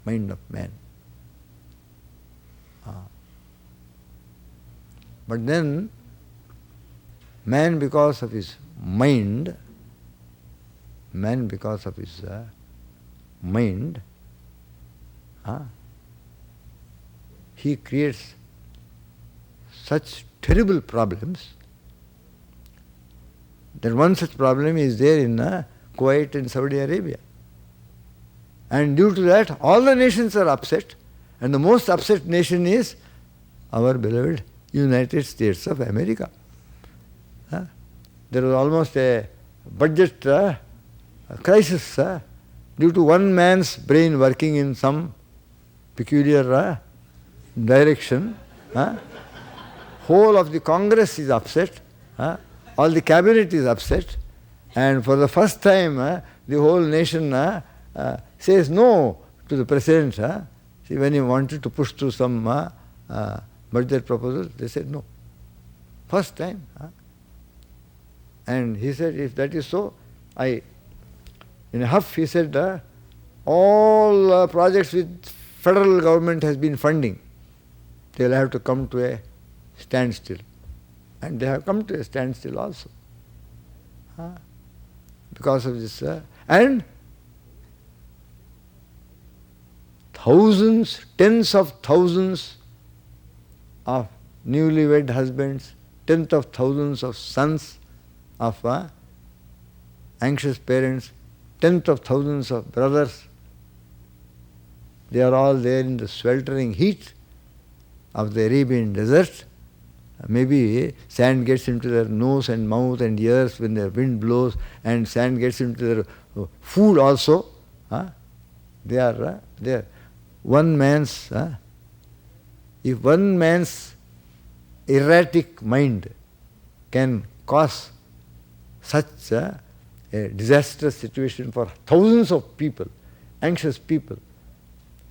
mind of man. But then, man because of his mind, he creates such terrible problems. That one such problem is there in Kuwait and Saudi Arabia. And due to that, all the nations are upset. And the most upset nation is our beloved United States of America. There was almost a budget crisis due to one man's brain working in some peculiar direction. Whole of the Congress is upset. All the cabinet is upset. And for the first time, the whole nation says no to the president. See, when he wanted to push through some budget proposal, they said no. First time. And he said, if that is so, in a huff, he said, all projects which federal government has been funding, they will have to come to a standstill. And they have come to a standstill also. Because of this. And thousands, tens of thousands of newlywed husbands, tens of thousands of sons of anxious parents, tens of thousands of brothers, they are all there in the sweltering heat of the Arabian desert. Maybe sand gets into their nose and mouth and ears when the wind blows, and sand gets into their food also. They are there. If one man's erratic mind can cause such a disastrous situation for thousands of people, anxious people,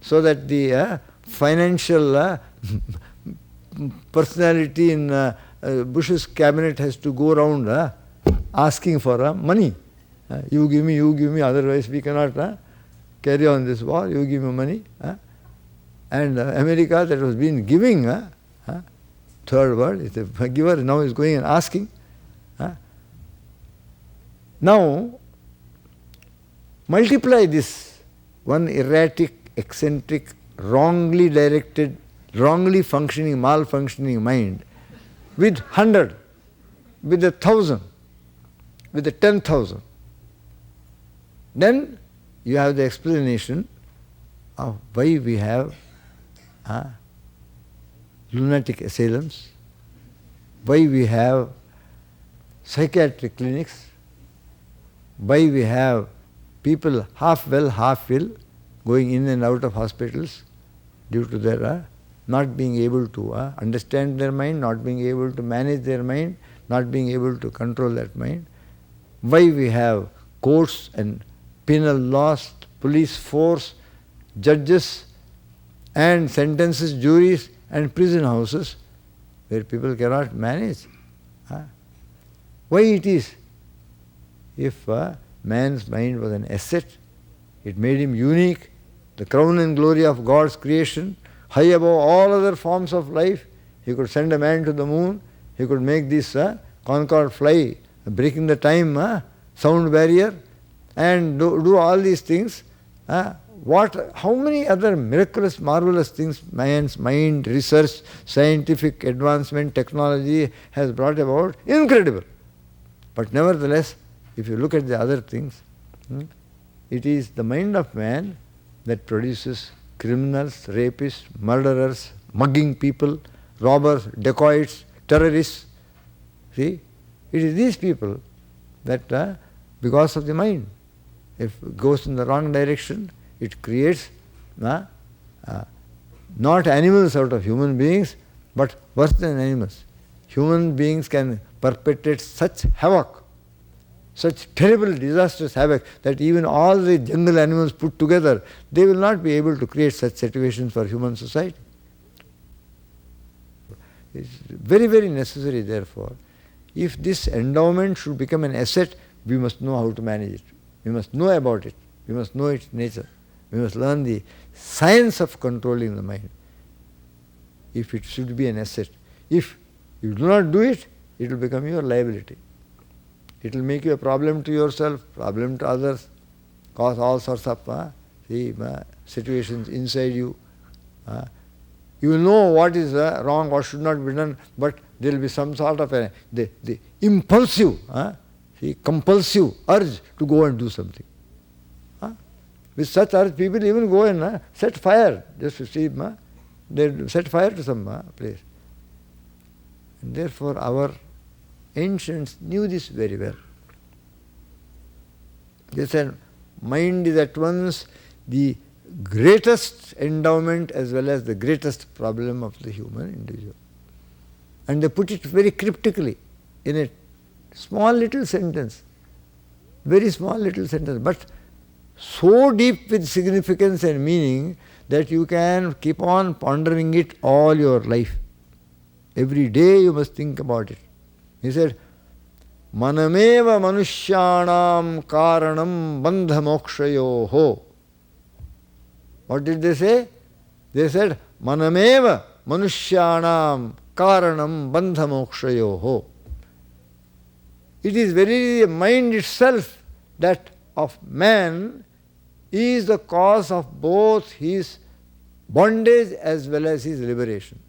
so that the financial personality in Bush's cabinet has to go around asking for money. You give me, otherwise we cannot carry on this war, you give me money. And America, that was been giving, third world, is a giver, now is going and asking. Now, multiply this one erratic, eccentric, wrongly directed, wrongly functioning, malfunctioning mind with 100, with 1,000, with 10,000. Then you have the explanation of why we have lunatic asylums, why we have psychiatric clinics, why we have people half well, half ill, going in and out of hospitals due to their not being able to understand their mind, not being able to manage their mind, not being able to control that mind. Why we have courts and penal laws, police force, judges and sentences, juries and prison houses where people cannot manage. Why it is? If man's mind was an asset, it made him unique, the crown and glory of God's creation, high above all other forms of life. He could send a man to the moon, he could make this Concorde fly, breaking the time sound barrier, and do all these things. How many other miraculous, marvelous things man's mind, research, scientific advancement, technology has brought about? Incredible. But nevertheless, if you look at the other things, it is the mind of man that produces criminals, rapists, murderers, mugging people, robbers, dacoits, terrorists. See, it is these people that because of the mind, if it goes in the wrong direction, it creates not animals out of human beings, but worse than animals. Human beings can perpetrate such havoc, such terrible, disastrous havoc, that even all the jungle animals put together, they will not be able to create such situations for human society. It's very, very necessary, therefore. If this endowment should become an asset, we must know how to manage it. We must know about it. We must know its nature. We must learn the science of controlling the mind. If it should be an asset. If you do not do it, it will become your liability. It will make you a problem to yourself, problem to others, cause all sorts of situations inside you. You will know what is wrong, what should not be done, but there will be some sort of the impulsive, compulsive urge to go and do something. With such urge, people even go and set fire, just to see, they set fire to some place. And therefore our ancients knew this very well. They said, mind is at once the greatest endowment as well as the greatest problem of the human individual. And they put it very cryptically in a small little sentence, very small little sentence, but so deep with significance and meaning that you can keep on pondering it all your life. Every day you must think about it. He said, Manameva manushyanam karanam bandha mokshayoho. What did they say? They said, Manameva manushyanam karanam bandha mokshayoho. It is very the mind itself that of man is the cause of both his bondage as well as his liberation.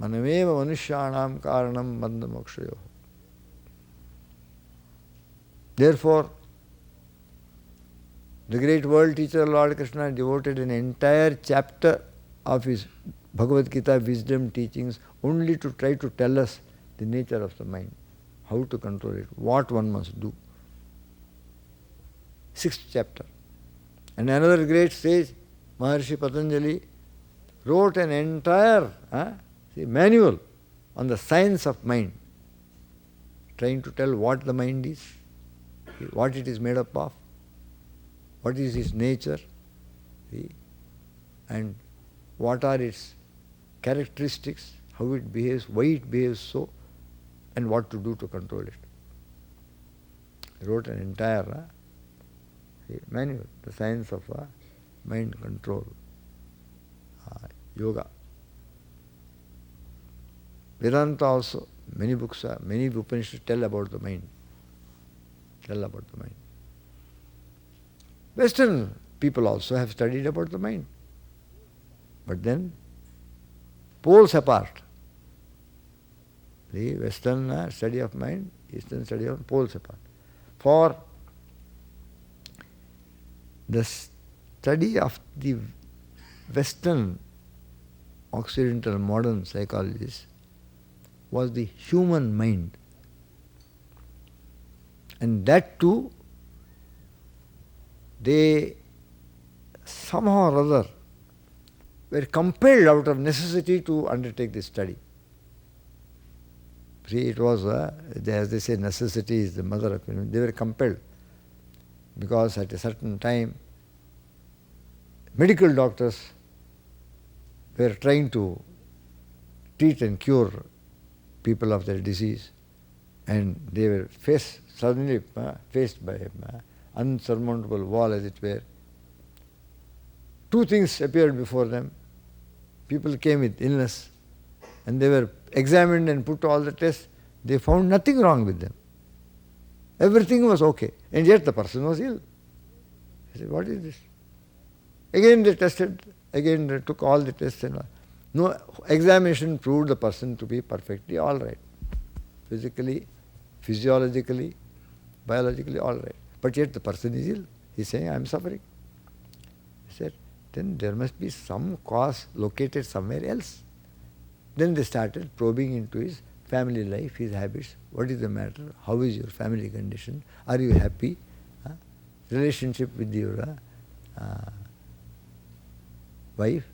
Manameva manushyanam karanam bandha mokshayoho. Therefore, the great world teacher Lord Krishna devoted an entire chapter of his Bhagavad Gita wisdom teachings only to try to tell us the nature of the mind, how to control it, what one must do. 6th chapter. And another great sage, Maharshi Patanjali, wrote an entire manual on the science of mind, trying to tell what the mind is, what it is made up of, what is its nature, and what are its characteristics, how it behaves, why it behaves so, and what to do to control it. He wrote an entire manual, the science of mind control, yoga. Vedanta also, many books, many Upanishads tell about the mind. Western people also have studied about the mind. But then, poles apart. The Western study of mind, Eastern study of poles apart. For the study of the Western, Occidental, modern psychologists was the human mind. And that too, they somehow or other were compelled out of necessity to undertake this study. See, it was, as they say, necessity is the mother of invention. They were compelled because at a certain time, medical doctors were trying to treat and cure people of their disease, and they were suddenly faced by an unsurmountable wall, as it were. Two things appeared before them. People came with illness, and they were examined and put to all the tests. They found nothing wrong with them. Everything was okay, and yet the person was ill. They said, what is this? Again they tested, again they took all the tests and all. No examination proved the person to be perfectly all right. Physically, physiologically, biologically all right. But yet the person is ill. He is saying, I am suffering. He said, then there must be some cause located somewhere else. Then they started probing into his family life, his habits. What is the matter? How is your family condition? Are you happy? Relationship with your wife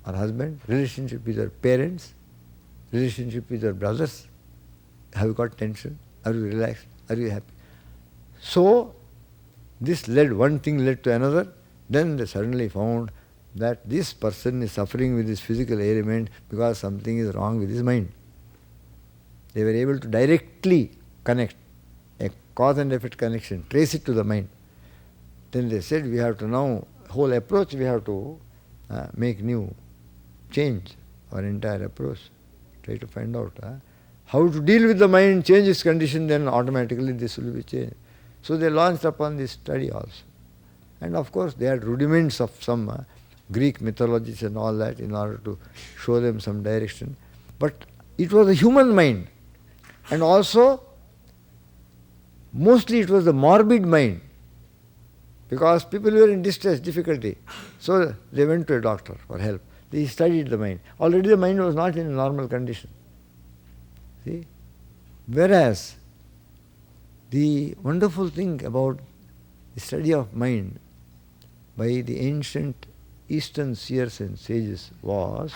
or husband? Relationship with your parents? Relationship with your brothers? Have you got tension? Are you relaxed? Are you happy? So, one thing led to another. Then they suddenly found that this person is suffering with this physical ailment because something is wrong with his mind. They were able to directly connect, a cause and effect connection, trace it to the mind. Then they said we have to now, whole approach we have to make new, change our entire approach. Try to find out how to deal with the mind, change its condition, then automatically this will be changed. So they launched upon this study also. And of course they had rudiments of some Greek mythologies and all that in order to show them some direction. But it was the human mind. And also, mostly it was the morbid mind. Because people were in distress, difficulty. So they went to a doctor for help. They studied the mind. Already the mind was not in a normal condition. See? Whereas, the wonderful thing about the study of mind by the ancient Eastern seers and sages was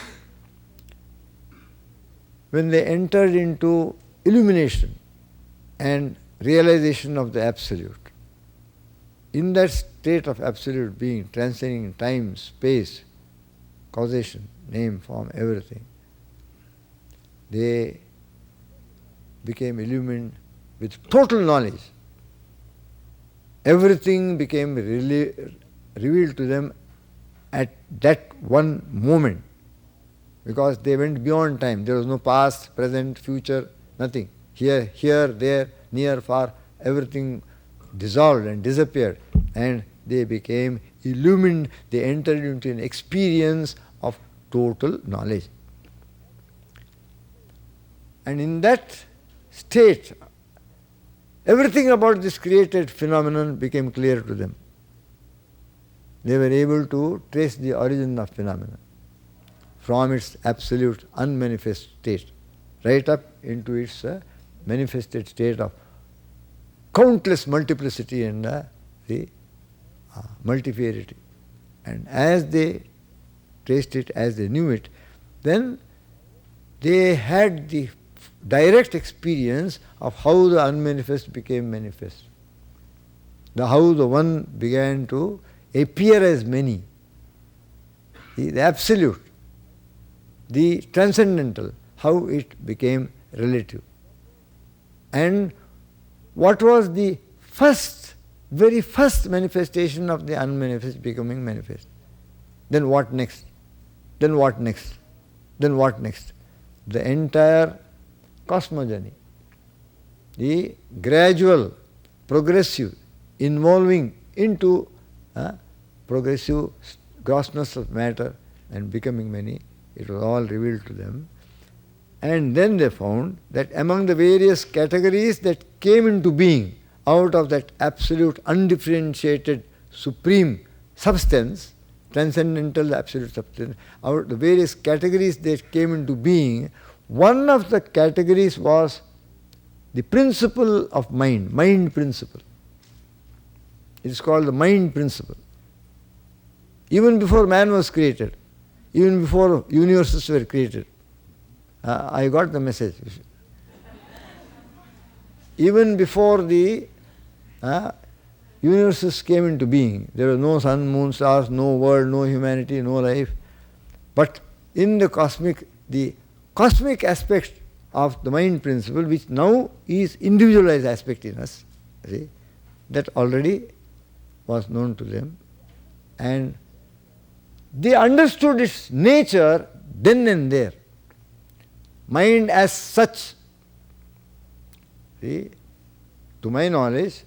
when they entered into illumination and realization of the Absolute. In that state of absolute being, transcending time, space, causation, name, form, everything, they became illumined with total knowledge. Everything became revealed to them at that one moment, because they went beyond time. There was no past, present, future, nothing. Here, there, near, far, everything dissolved and disappeared, and they became illumined. They entered into an experience of total knowledge. And in that state, everything about this created phenomenon became clear to them. They were able to trace the origin of phenomenon from its absolute unmanifest state right up into its manifested state of countless multiplicity and the multifarity. And as they traced it, as they knew it, then they had the direct experience of how the unmanifest became manifest. How the one began to appear as many. The absolute, the transcendental, how it became relative. And what was the very first manifestation of the unmanifest becoming manifest? Then what next? Then what next? Then what next? The entire cosmogony, the gradual, progressive, involving into progressive grossness of matter and becoming many, it was all revealed to them. And then they found that among the various categories that came into being out of that absolute, undifferentiated, supreme substance, transcendental absolute substance, out of the various categories that came into being, one of the categories was the principle of mind principle. It is called the mind principle. Even before man was created, even before universes were created, I got the message. Even before the universes came into being, there was no sun, moon, stars, no world, no humanity, no life. But in the cosmic aspect of the mind principle, which now is individualized aspect in us, see, that already was known to them. And they understood its nature then and there. Mind as such, see, to my knowledge,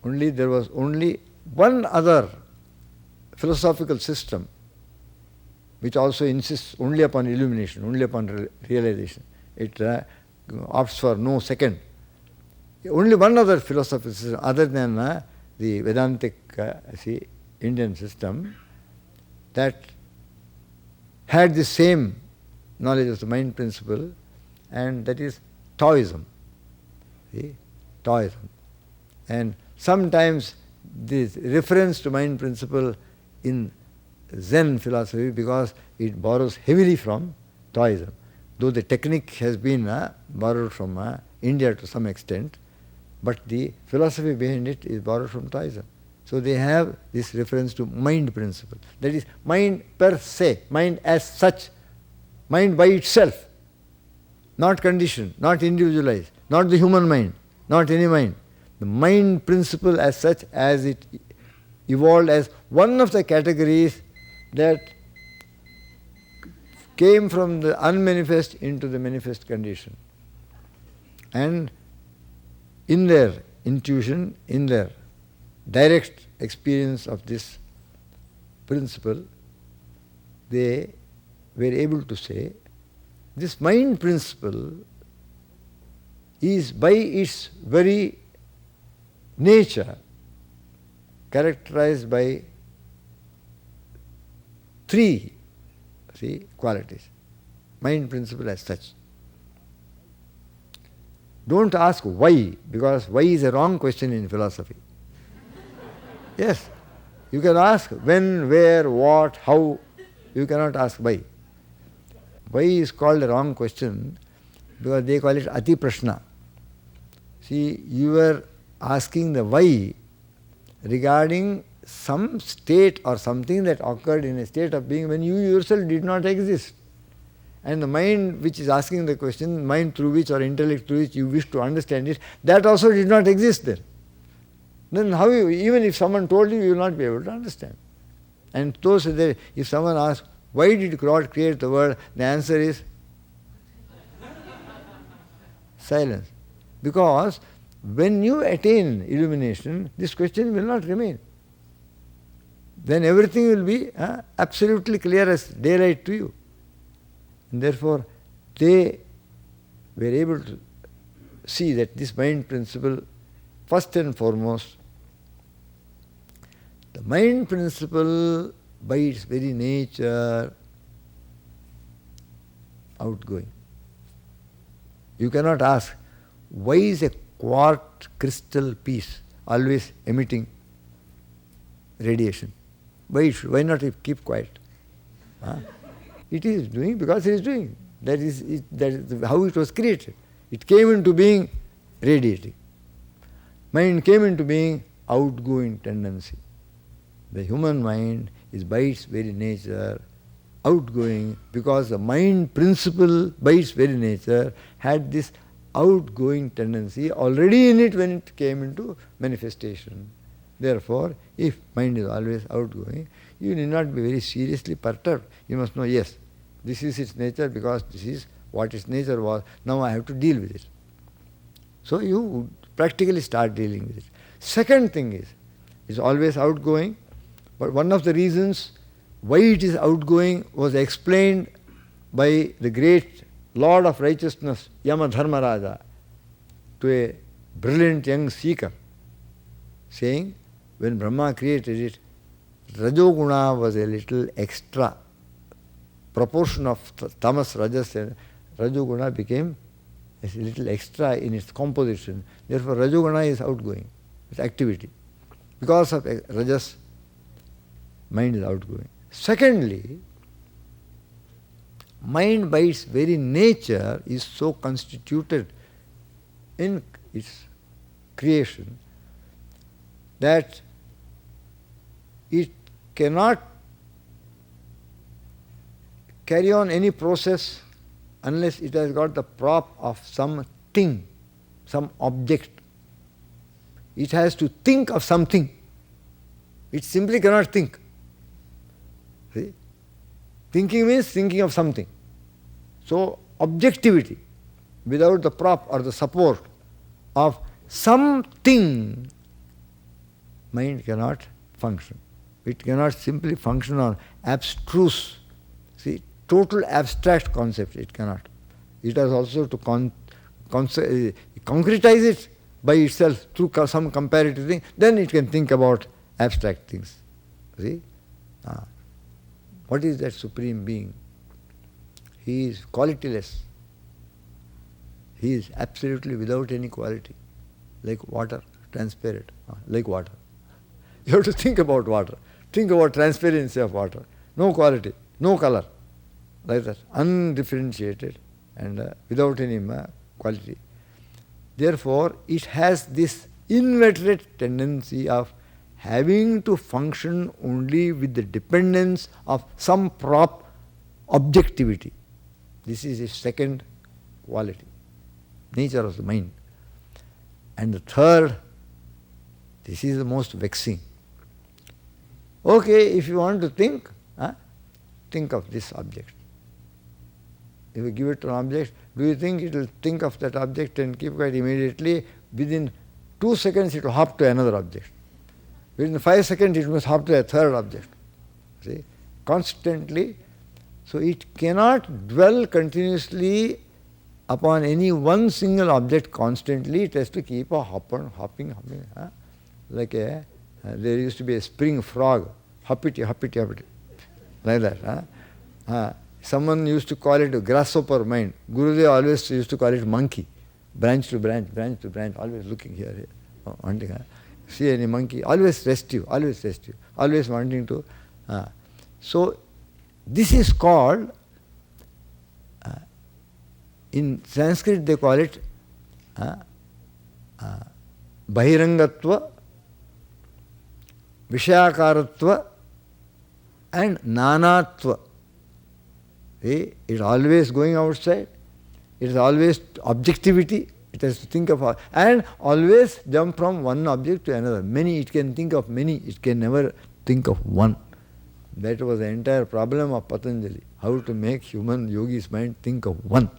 there was only one other philosophical system which also insists only upon illumination, only upon realization. It opts for no second. Only one other philosophical system other than the Vedantic Indian system that had the same knowledge of the mind principle, and that is Taoism. See? Taoism. And sometimes this reference to mind principle in Zen philosophy, because it borrows heavily from Taoism. Though the technique has been borrowed from India to some extent, but the philosophy behind it is borrowed from Taoism. So they have this reference to mind principle. That is mind per se, mind as such, mind by itself, not conditioned, not individualized, not the human mind, not any mind. The mind principle as such, as it evolved as one of the categories that came from the unmanifest into the manifest condition. And in their intuition, in their direct experience of this principle, they were able to say, this mind principle is by its very nature characterized by three qualities. Mind principle as such. Don't ask why, because why is a wrong question in philosophy. Yes, you can ask when, where, what, how. You cannot ask why. Why is called a wrong question because they call it ati prashna. See, you are asking the why regarding some state or something that occurred in a state of being when you yourself did not exist. And the mind which is asking the question, mind through which or intellect through which you wish to understand it, that also did not exist there. Then how you, even if someone told you, you will not be able to understand. And those that if someone asks, why did God create the world? The answer is silence. Because when you attain illumination, this question will not remain. Then everything will be absolutely clear as daylight to you. And therefore, they were able to see that this mind principle, first and foremost, the mind principle by its very nature, outgoing. You cannot ask, why is a quartz crystal piece always emitting radiation? Why not keep quiet? It is doing because it is doing. That is how it was created. It came into being radiating. Mind came into being outgoing tendency. The human mind is by its very nature outgoing because the mind principle by its very nature had this outgoing tendency already in it when it came into manifestation. Therefore, if mind is always outgoing, you need not be very seriously perturbed. You must know, yes, this is its nature because this is what its nature was. Now I have to deal with it. So you practically start dealing with it. Second thing is, it's always outgoing, but one of the reasons why it is outgoing was explained by the great Lord of Righteousness, Yama Dharmaraja, to a brilliant young seeker, saying, when Brahma created it, Rajoguna was a little extra. Proportion of tamas, rajas and Rajoguna became a little extra in its composition. Therefore, Rajoguna is outgoing, it's activity. Because of rajas, mind is outgoing. Secondly, mind by its very nature is so constituted in its creation that it cannot carry on any process unless it has got the prop of some thing, some object. It has to think of something. It simply cannot think. See? Thinking means thinking of something. So, objectivity without the prop or the support of something, mind cannot function. It cannot simply function on abstruse, total abstract concept. It cannot. It has also to concretize it by itself through some comparative thing. Then it can think about abstract things. See? What is that supreme being? He is qualityless. He is absolutely without any quality. Like water, transparent, like water. You have to think about water. Think about transparency of water. No quality, no color. Like that, undifferentiated and without any quality. Therefore, it has this inveterate tendency of having to function only with the dependence of some prop objectivity. This is its second quality, nature of the mind. And the third, this is the most vexing. Okay, if you want to think, think of this object. If you give it to an object, do you think it will think of that object and keep quiet immediately? Within 2 seconds it will hop to another object. Within 5 seconds it must hop to a third object. See? Constantly. So it cannot dwell continuously upon any one single object constantly. It has to keep a hopping. Like there used to be a spring frog, hoppity, like that. Someone used to call it a grasshopper mind. Gurudev always used to call it monkey, branch to branch, always looking here, wanting. See any monkey, always restive, always wanting to. So this is called, in Sanskrit they call it Bahirangatva, Vishakaratva and Nanatva. See, it's always going outside, it is always objectivity, it has to think of, and always jump from one object to another. Many, it can think of many, it can never think of one. That was the entire problem of Patanjali, how to make human yogi's mind think of one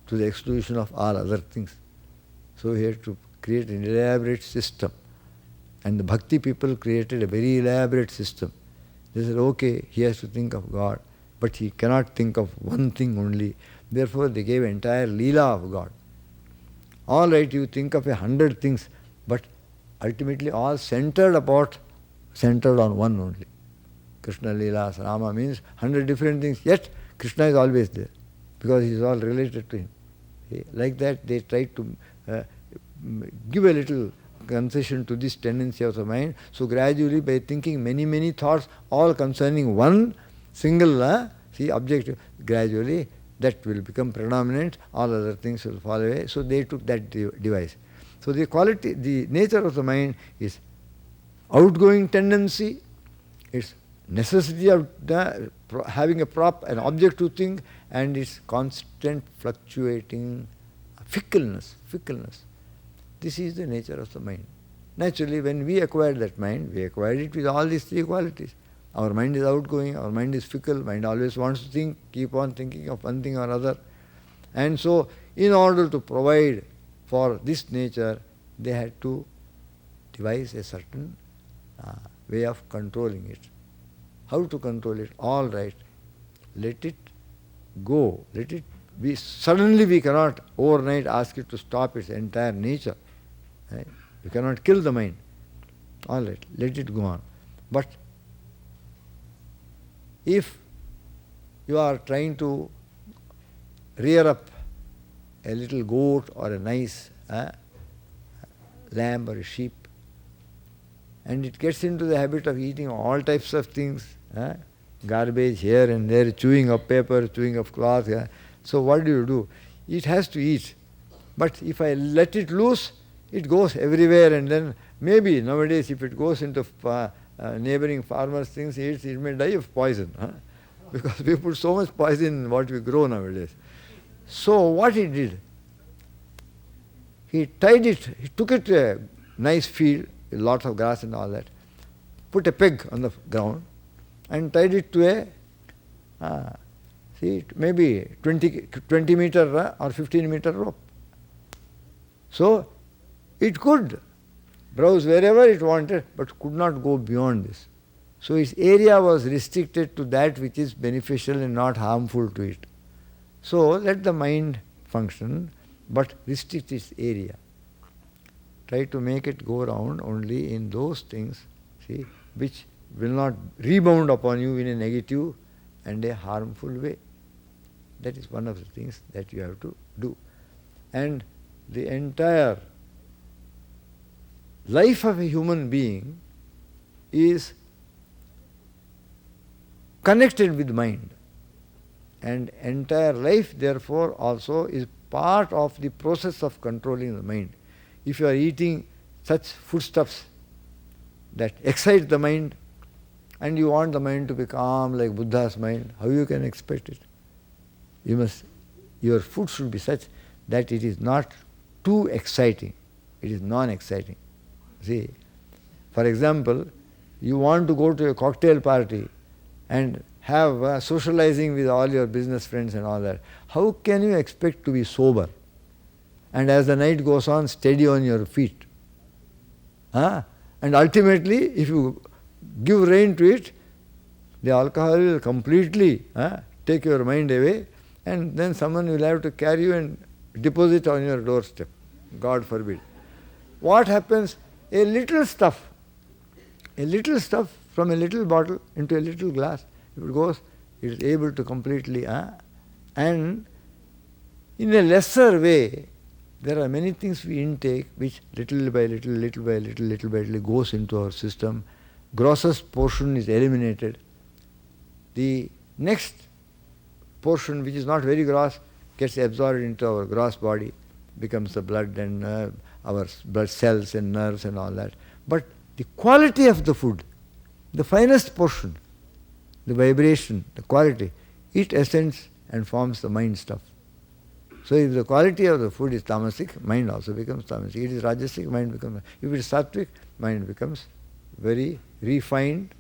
to the exclusion of all other things. So he had to create an elaborate system. And the bhakti people created a very elaborate system. They said, okay, he has to think of God, but he cannot think of one thing only. Therefore they gave entire Leela of God. All right, you think of 100 things, but ultimately all centered on one only. Krishna Leela, Rama means 100 different things, yet Krishna is always there, because he is all related to him. Like that they try to give a little concession to this tendency of the mind. So gradually, by thinking many thoughts, all concerning one single object, gradually that will become predominant, all other things will fall away. So they took that device. So the quality, the nature of the mind is outgoing tendency, its necessity of having an object to think, and its constant fluctuating fickleness. This is the nature of the mind. Naturally, when we acquired that mind, we acquired it with all these three qualities. Our mind is outgoing, our mind is fickle, mind always wants to think, keep on thinking of one thing or other. And so, in order to provide for this nature, they had to devise a certain way of controlling it. How to control it? All right, let it go, let it be. Suddenly we cannot overnight ask it to stop its entire nature. Right? You cannot kill the mind. All right, let it go on. But if you are trying to rear up a little goat or a nice lamb or a sheep, and it gets into the habit of eating all types of things, garbage here and there, chewing of paper, chewing of cloth. So what do? It has to eat. But if I let it loose, it goes everywhere, and then maybe nowadays if it goes into neighboring farmers' things, it may die of poison. Because we put so much poison in what we grow nowadays. So what he did, he tied it, he took it to a nice field, lots of grass and all that, put a peg on the ground and tied it to a, maybe 20 meter or 15 meter rope. So it could browse wherever it wanted, but could not go beyond this. So its area was restricted to that which is beneficial and not harmful to it. So let the mind function, but restrict its area. Try to make it go around only in those things, which will not rebound upon you in a negative and a harmful way. That is one of the things that you have to do. And the entire life of a human being is connected with mind. And entire life, therefore, also is part of the process of controlling the mind. If you are eating such foodstuffs that excite the mind, and you want the mind to be calm like Buddha's mind, how you can expect it? Your food should be such that it is not too exciting, it is non-exciting. See, for example, You want to go to a cocktail party and have socializing with all your business friends and all that. How can you expect to be sober? And as the night goes on, steady on your feet. And ultimately, if you give rein to it, the alcohol will completely take your mind away, and then someone will have to carry you and deposit on your doorstep. God forbid. What happens? A little stuff from a little bottle into a little glass, if it goes, it is able to completely, and in a lesser way, there are many things we intake which little by little goes into our system. Grossest portion is eliminated. The next portion, which is not very gross, gets absorbed into our gross body, becomes the blood and our blood cells and nerves and all that. But the quality of the food, the finest portion, the vibration, the quality, it ascends and forms the mind stuff. So if the quality of the food is tamasic, mind also becomes tamasic. It is rajasic, mind becomes. If it is sattvic, mind becomes very refined,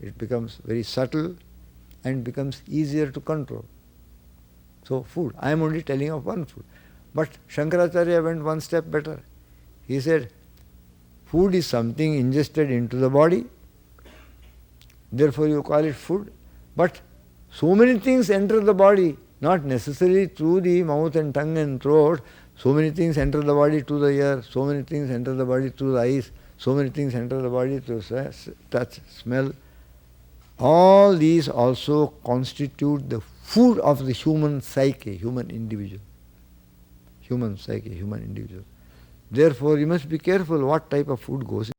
it becomes very subtle and becomes easier to control. So food, I am only telling of one food. But Shankaracharya went one step better. He said, food is something ingested into the body, therefore you call it food. But so many things enter the body, not necessarily through the mouth and tongue and throat. So many things enter the body through the ear, so many things enter the body through the eyes, so many things enter the body through touch, smell. All these also constitute the food of the human psyche, human individual. Human psyche, human individual. Therefore, you must be careful what type of food goes